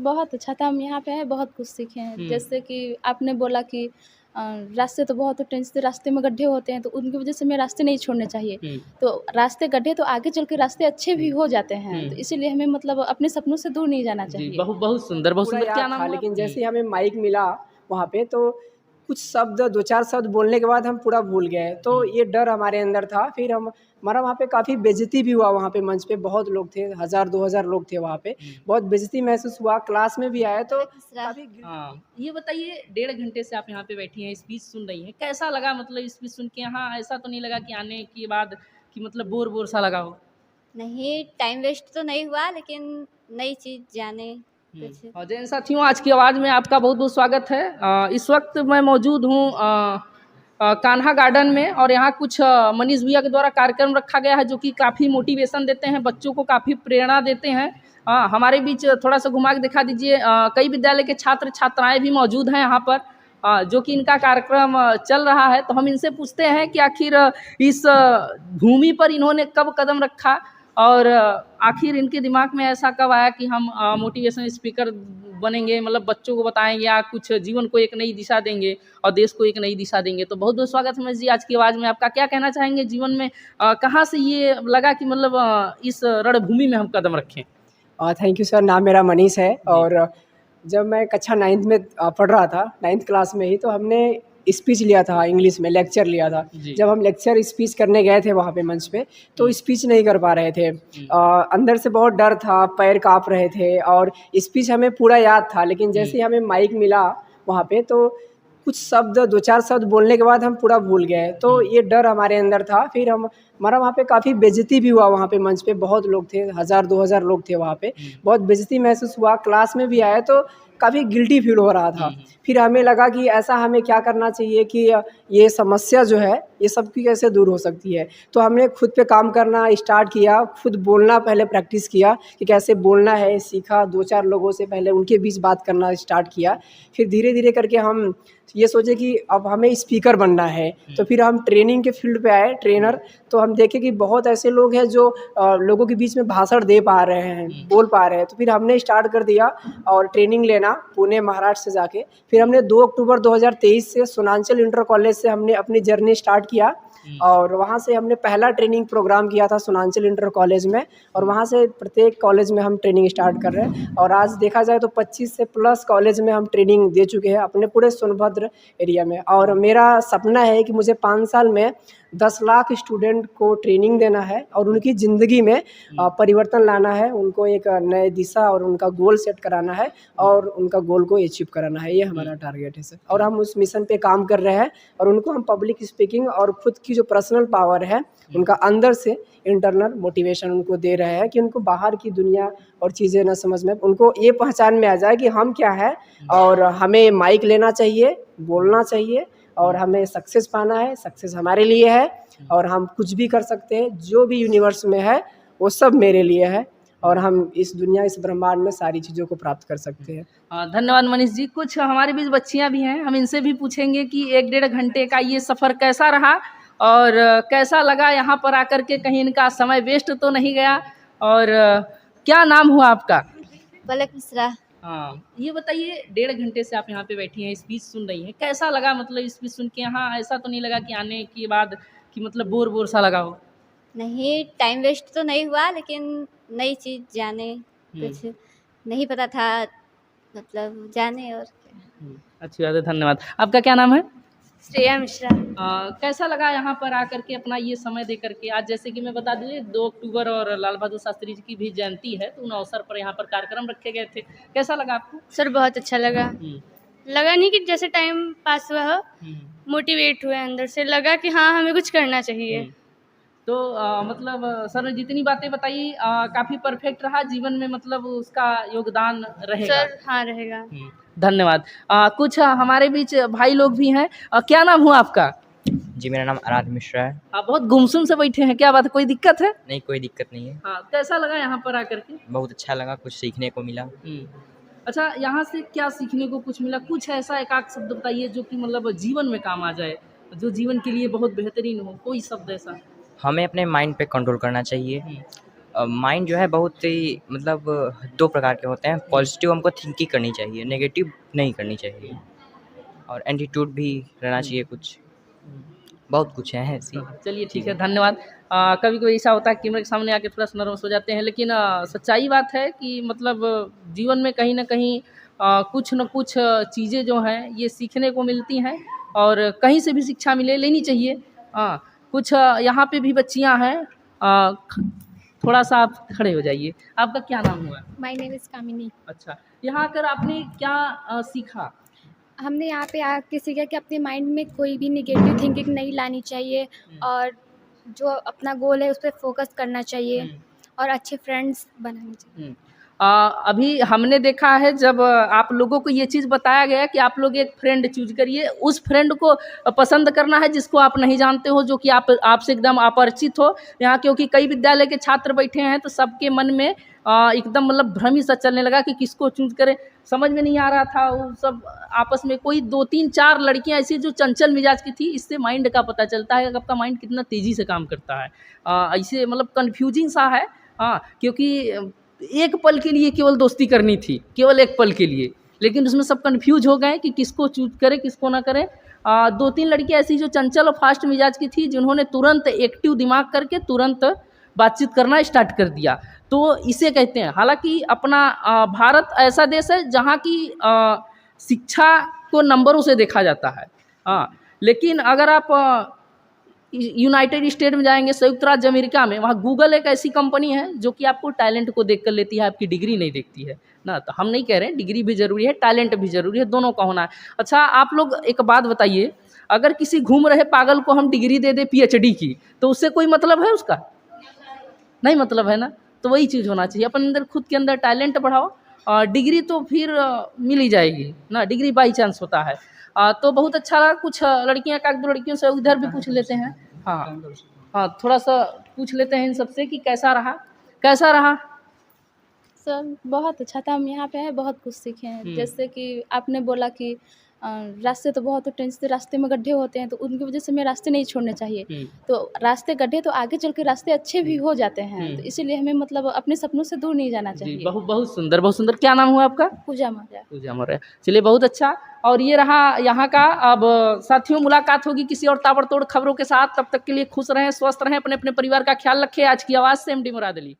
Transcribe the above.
बहुत अच्छा था। हम यहाँ पे हैं, बहुत कुछ सीखे हैं। जैसे कि आपने बोला कि रास्ते तो बहुत टेंस थे, रास्ते में गड्ढे होते हैं, तो उनकी वजह से हमें रास्ते नहीं छोड़ने चाहिए। तो रास्ते गड्ढे तो आगे चल के रास्ते अच्छे भी हो जाते हैं, तो इसीलिए हमें मतलब अपने सपनों से दूर नहीं जाना जी, चाहिए। बहुत बहुत सुंदर, बहुत पूरा सुंदर। क्या याद नाम था, हुआ लेकिन आपका? जैसे ही हमें माइक मिला वहाँ पे, तो कुछ शब्द 2-4 शब्द बोलने के बाद हम पूरा भूल गए। तो ये डर हमारे अंदर था। फिर हमारा वहाँ पे काफ़ी बेइज़्ज़ती भी हुआ। वहाँ पे मंच पे बहुत लोग थे, 1000-2000 लोग थे वहाँ पे। बहुत बेइज़्ज़ती महसूस हुआ। क्लास में भी आए तो काफ़ी हाँ, ये बताइए, 1.5 घंटे से आप यहाँ पे बैठी हैं, स्पीच सुन रही हैं, कैसा लगा? मतलब स्पीच सुन के यहाँ ऐसा तो नहीं लगा कि आने के बाद कि मतलब बोर-बोर सा लगा हो? नहीं, टाइम वेस्ट तो नहीं हुआ, लेकिन नई चीज़ जाने कुछ। और जैन साथियों, आज की आवाज़ में आपका बहुत बहुत स्वागत है। इस वक्त मैं मौजूद हूँ कान्हा गार्डन में, और यहाँ कुछ मनीष भैया के द्वारा कार्यक्रम रखा गया है जो कि काफ़ी मोटिवेशन देते हैं, बच्चों को काफ़ी प्रेरणा देते हैं। हमारे बीच थोड़ा सा घुमा के दिखा दीजिए। कई विद्यालय के छात्र छात्राएं भी मौजूद हैं यहाँ पर, जो कि इनका कार्यक्रम चल रहा है। तो हम इनसे पूछते हैं कि आखिर इस भूमि पर इन्होंने कब कदम रखा, और आखिर इनके दिमाग में ऐसा कब आया कि हम मोटिवेशन स्पीकर बनेंगे, मतलब बच्चों को बताएंगे या कुछ जीवन को एक नई दिशा देंगे और देश को एक नई दिशा देंगे। तो बहुत बहुत स्वागत है मनीष जी आज की आवाज़ में। आपका क्या कहना चाहेंगे जीवन में, कहाँ से ये लगा कि मतलब इस रणभूमि में हम कदम रखें? Thank you sir. नाम मेरा मनीष है, और जब मैं कक्षा 9th में पढ़ रहा था, 9th क्लास में ही, तो हमने स्पीच लिया था, इंग्लिश में लेक्चर लिया था। जब हम लेक्चर स्पीच करने गए थे वहाँ पे मंच पे, तो स्पीच नहीं कर पा रहे थे। अंदर से बहुत डर था, पैर काँप रहे थे, और स्पीच हमें पूरा याद था, लेकिन जैसे ही हमें माइक मिला वहाँ पे, तो कुछ शब्द 2-4 शब्द बोलने के बाद हम पूरा भूल गए। तो ये डर हमारे अंदर था। फिर हमारा वहाँ पे काफ़ी बेइज़्ज़ती भी हुआ। वहाँ पे मंच पे बहुत लोग थे, 1000-2000 लोग थे वहाँ पे। बहुत बेइज़्ज़ती महसूस हुआ। क्लास में भी आए तो काफ़ी गिल्टी फील हो रहा था। फिर हमें लगा कि ऐसा हमें क्या करना चाहिए कि ये समस्या जो है, ये सबकी कैसे दूर हो सकती है। तो हमने खुद पे काम करना स्टार्ट किया, खुद बोलना पहले प्रैक्टिस किया कि कैसे बोलना है, सीखा। 2-4 लोगों से पहले उनके बीच बात करना स्टार्ट किया। फिर धीरे-धीरे करके हम ये सोचे कि अब हमें स्पीकर बनना है। तो फिर हम ट्रेनिंग के फील्ड पे आए, ट्रेनर। तो हम देखे कि बहुत ऐसे लोग हैं जो लोगों के बीच में भाषण दे पा रहे हैं, बोल पा रहे हैं। तो फिर हमने स्टार्ट कर दिया और ट्रेनिंग लेना पुणे महाराष्ट्र से जाके। फिर हमने 2 अक्टूबर 2023 से सोनांचल इंटर कॉलेज से हमने अपनी जर्नी स्टार्ट किया, और वहाँ से हमने पहला ट्रेनिंग प्रोग्राम किया था सोनांचल इंटर कॉलेज में, और वहाँ से प्रत्येक कॉलेज में हम ट्रेनिंग स्टार्ट कर रहे हैं। और आज देखा जाए तो 25 से प्लस कॉलेज में हम ट्रेनिंग दे चुके हैं अपने पूरे सोनभद्र एरिया में। और मेरा सपना है कि मुझे 5 साल में 10 लाख स्टूडेंट को ट्रेनिंग देना है और उनकी ज़िंदगी में परिवर्तन लाना है, उनको एक नए दिशा और उनका गोल सेट कराना है, और उनका गोल को अचीव कराना है। ये हमारा टारगेट है सर, और हम उस मिशन पे काम कर रहे हैं। और उनको हम पब्लिक स्पीकिंग और खुद की जो पर्सनल पावर है, उनका अंदर से इंटरनल मोटिवेशन उनको दे रहे हैं कि उनको बाहर की दुनिया और चीज़ें ना समझ में, उनको ये पहचान में आ जाए कि हम क्या है, और हमें माइक लेना चाहिए, बोलना चाहिए, और हमें सक्सेस पाना है। सक्सेस हमारे लिए है, और हम कुछ भी कर सकते हैं। जो भी यूनिवर्स में है वो सब मेरे लिए है, और हम इस दुनिया, इस ब्रह्मांड में सारी चीज़ों को प्राप्त कर सकते हैं। धन्यवाद मनीष जी। कुछ हमारे बीच बच्चियां भी हैं, हम इनसे भी पूछेंगे कि 1-1.5 घंटे का ये सफ़र कैसा रहा, और कैसा लगा यहाँ पर आकर के, कहीं इनका समय वेस्ट तो नहीं गया। और क्या नाम हुआ आपका? पलक मिश्रा। हाँ, ये बताइए, 1.5 घंटे से आप यहाँ पे बैठी हैं, स्पीच सुन रही हैं, कैसा लगा? मतलब स्पीच सुन के यहाँ ऐसा तो नहीं लगा कि आने के बाद कि मतलब बोर-बोर सा लगा हो? नहीं, टाइम वेस्ट तो नहीं हुआ, लेकिन नई चीज़ जाने कुछ नहीं पता था, मतलब जाने। और क्या। अच्छी बात है, धन्यवाद। आपका क्या नाम है? श्रेया मिश्रा। कैसा लगा यहाँ पर आकर के अपना ये समय दे करके? आज जैसे कि मैं बता दूँ, 2 अक्टूबर और लाल बहादुर शास्त्री जी की भी जयंती है, तो उन अवसर पर यहाँ पर कार्यक्रम रखे गए थे। कैसा लगा आपको? सर बहुत अच्छा लगा। लगा नहीं कि जैसे टाइम पास हुआ हो, मोटिवेट हुए अंदर से, लगा कि हाँ हमें कुछ करना चाहिए। तो मतलब सर ने जितनी बातें बताई काफ़ी परफेक्ट रहा जीवन में, मतलब उसका योगदान रहेगा। सर हाँ रहेगा। धन्यवाद। कुछ हमारे बीच भाई लोग भी हैं। क्या नाम हुआ आपका? जी, मेरा नाम आराध्य मिश्रा है। आप बहुत गुमसुम से बैठे हैं, क्या बात है, कोई दिक्कत है? नहीं, कोई दिक्कत नहीं है। हाँ, कैसा लगा यहाँ पर आकर के? बहुत अच्छा लगा, कुछ सीखने को मिला। अच्छा, यहाँ से क्या सीखने को कुछ मिला? कुछ ऐसा एक आध शब्द बताइए जो कि मतलब जीवन में काम आ जाए, जो जीवन के लिए बहुत बेहतरीन हो, कोई शब्द ऐसा। हमें अपने माइंड पे कंट्रोल करना चाहिए, माइंड जो है बहुत ही मतलब 2 प्रकार के होते हैं। पॉजिटिव हमको थिंकिंग करनी चाहिए, नेगेटिव नहीं करनी चाहिए, और एटीट्यूड भी रहना चाहिए कुछ, बहुत कुछ है ऐसी। चलिए ठीक है, धन्यवाद। कभी कभी ऐसा होता है कैमरे के सामने आके थोड़ा सा नर्वस हो जाते हैं, लेकिन सच्चाई बात है कि मतलब जीवन में कहीं ना कहीं कुछ न कुछ चीज़ें जो हैं ये सीखने को मिलती हैं, और कहीं से भी शिक्षा मिले लेनी चाहिए। कुछ यहाँ पे भी बच्चियाँ हैं, थोड़ा सा आप खड़े हो जाइए। आपका क्या नाम हुआ? माय नेम इज़ कामिनी। अच्छा, यहाँ आकर आपने क्या सीखा? हमने यहाँ पे आके सीखा कि अपने माइंड में कोई भी नेगेटिव थिंकिंग नहीं लानी चाहिए, और जो अपना गोल है उस पर फोकस करना चाहिए, और अच्छे फ्रेंड्स बनाने चाहिए। अभी हमने देखा है जब आप लोगों को ये चीज़ बताया गया कि आप लोग एक फ्रेंड चूज करिए, उस फ्रेंड को पसंद करना है जिसको आप नहीं जानते हो, जो कि आपसे एकदम अपरिचित हो। यहाँ क्योंकि कई विद्यालय के छात्र बैठे हैं तो सबके मन में एकदम मतलब भ्रम ही सा चलने लगा कि किसको चूज करें, समझ में नहीं आ रहा था। वो सब आपस में कोई 2 3 4 लड़कियां ऐसी जो चंचल मिजाज की थी। इससे माइंड का पता चलता है कि आपका माइंड कितना तेज़ी से काम करता है। ऐसे मतलब कन्फ्यूजिंग सा है। क्योंकि एक पल के लिए केवल दोस्ती करनी थी, केवल एक पल के लिए, लेकिन उसमें सब कन्फ्यूज हो गए कि किसको चूज करें किसको ना करें। 2 3 लड़कियां ऐसी जो चंचल और फास्ट मिजाज की थी, जिन्होंने तुरंत एक्टिव दिमाग करके तुरंत बातचीत करना स्टार्ट कर दिया, तो इसे कहते हैं। हालांकि अपना भारत ऐसा देश है जहाँ की शिक्षा को नंबरों से देखा जाता है। लेकिन अगर आप यूनाइटेड स्टेट में जाएंगे, संयुक्त राज्य अमेरिका में, वहाँ गूगल एक ऐसी कंपनी है जो कि आपको टैलेंट को देख कर लेती है, आपकी डिग्री नहीं देखती है ना। तो हम नहीं कह रहे हैं, डिग्री भी ज़रूरी है, टैलेंट भी ज़रूरी है, दोनों का होना है। अच्छा, आप लोग एक बात बताइए, अगर किसी घूम रहे पागल को हम डिग्री दे दे PhD की, तो उससे कोई मतलब है उसका? नहीं मतलब है ना। तो वही चीज़ होना चाहिए, अपन अंदर खुद के अंदर टैलेंट बढ़ाओ, डिग्री तो फिर मिल ही जाएगी ना, डिग्री बाई चांस होता है। तो बहुत अच्छा लगा। कुछ लड़कियां, 1-2 लड़कियों से उधर भी पूछ लेते हैं। हाँ, थोड़ा सा पूछ लेते हैं इन सबसे कि कैसा रहा? सर बहुत अच्छा था, हम यहाँ पे हैं बहुत कुछ सीखे हैं। जैसे कि आपने बोला कि रास्ते तो बहुत टेंस थे, रास्ते में गड्ढे होते हैं तो उनकी वजह से हमें रास्ते नहीं छोड़ने चाहिए। तो रास्ते गड्ढे तो आगे चल के रास्ते अच्छे भी हो जाते हैं, तो इसीलिए हमें मतलब अपने सपनों से दूर नहीं जाना चाहिए। बहुत सुंदर, बहुत सुंदर। क्या नाम हुआ आपका? पूजा मौर्य। पूजा मौर्य। चलिए, बहुत अच्छा। और ये रहा यहाँ का। अब साथियों, मुलाकात होगी किसी और ताबड़तोड़ खबरों के साथ। तब तक के लिए खुश रहें, स्वस्थ रहें, अपने अपने परिवार का ख्याल रखें। आज की आवाज़ से MD मुराद अली।